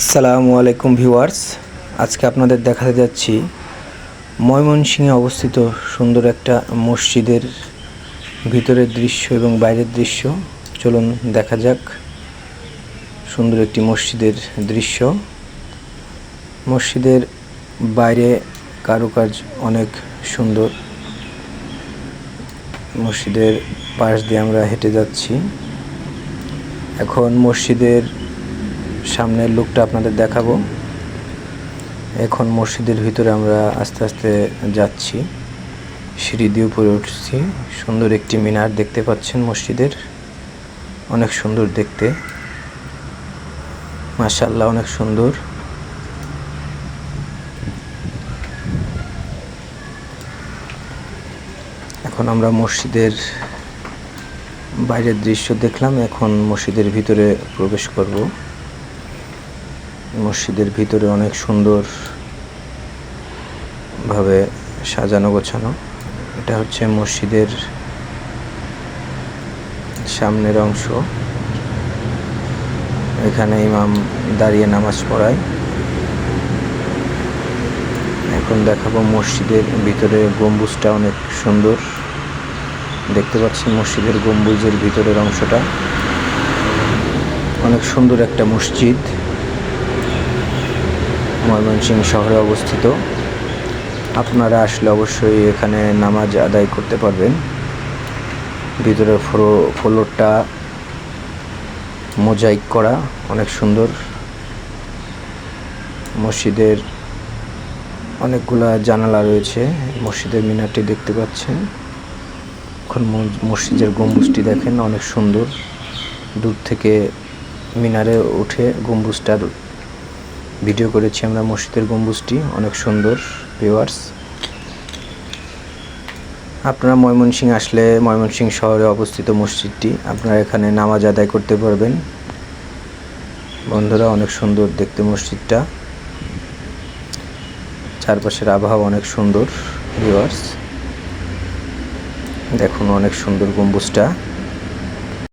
আসসালামু আলাইকুম ভিউয়ার্স, আজকে আপনাদের দেখাতে যাচ্ছি ময়মনসিংহে অবস্থিত সুন্দর একটা মসজিদের ভিতরের দৃশ্য এবং বাইরের দৃশ্য। চলুন দেখা যাক সুন্দর একটি মসজিদের দৃশ্য। মসজিদের বাইরে কারুকাজ অনেক সুন্দর। মসজিদের পাশ দিয়ে আমরা হেঁটে যাচ্ছি। এখন মসজিদের সামনের লুকটা আপনাদের দেখাবো। এখন মসজিদের ভিতরে আমরা আস্তে আস্তে যাচ্ছি, সিঁড়ি দিয়ে উপরে উঠছি। সুন্দর একটি মিনার দেখতে পাচ্ছেন মসজিদের, অনেক সুন্দর দেখতে, মাশাআল্লাহ অনেক সুন্দর। এখন আমরা মসজিদের বাইরের দৃশ্য দেখলাম, এখন মসজিদের ভিতরে প্রবেশ করব। মসজিদের ভিতরে অনেক সুন্দর ভাবে সাজানো গোছানো। এটা হচ্ছে মসজিদের সামনের অংশ। এখানে ইমাম দাঁড়িয়ে নামাজ পড়ায়। এখন দেখাবো মসজিদের ভিতরে গম্বুজটা অনেক সুন্দর দেখতে পাচ্ছেন। মসজিদের গম্বুজের ভিতরের অংশটা অনেক সুন্দর একটা মসজিদ, ময়মনসিংহ শহরে অবস্থিত। আপনারা আসলে অবশ্যই এখানে নামাজ আদায় করতে পারবেন। ভিতরের ফ্লোরটা মোজাইক করা, অনেক সুন্দর। মসজিদের অনেকগুলা জানালা রয়েছে। মসজিদের মিনারটি দেখতে পাচ্ছেন। এখন মসজিদের গম্বুজটি দেখেন, অনেক সুন্দর। দূর থেকে মিনারে উঠে গম্বুজটার ভিডিও করেছি আমরা। মসজিদের গম্বুজটি অনেক সুন্দর। ভিউয়ার্স, আপনারা ময়মনসিংহ আসলে ময়মনসিংহ শহরে অবস্থিত মসজিদটি, আপনারা এখানে নামাজ আদায় করতে পারবেন। বন্ধুরা, অনেক সুন্দর দেখতে মসজিদটা, চারপাশের আবহাওয়া অনেক সুন্দর। ভিউয়ার্স দেখুন, অনেক সুন্দর গম্বুজটা।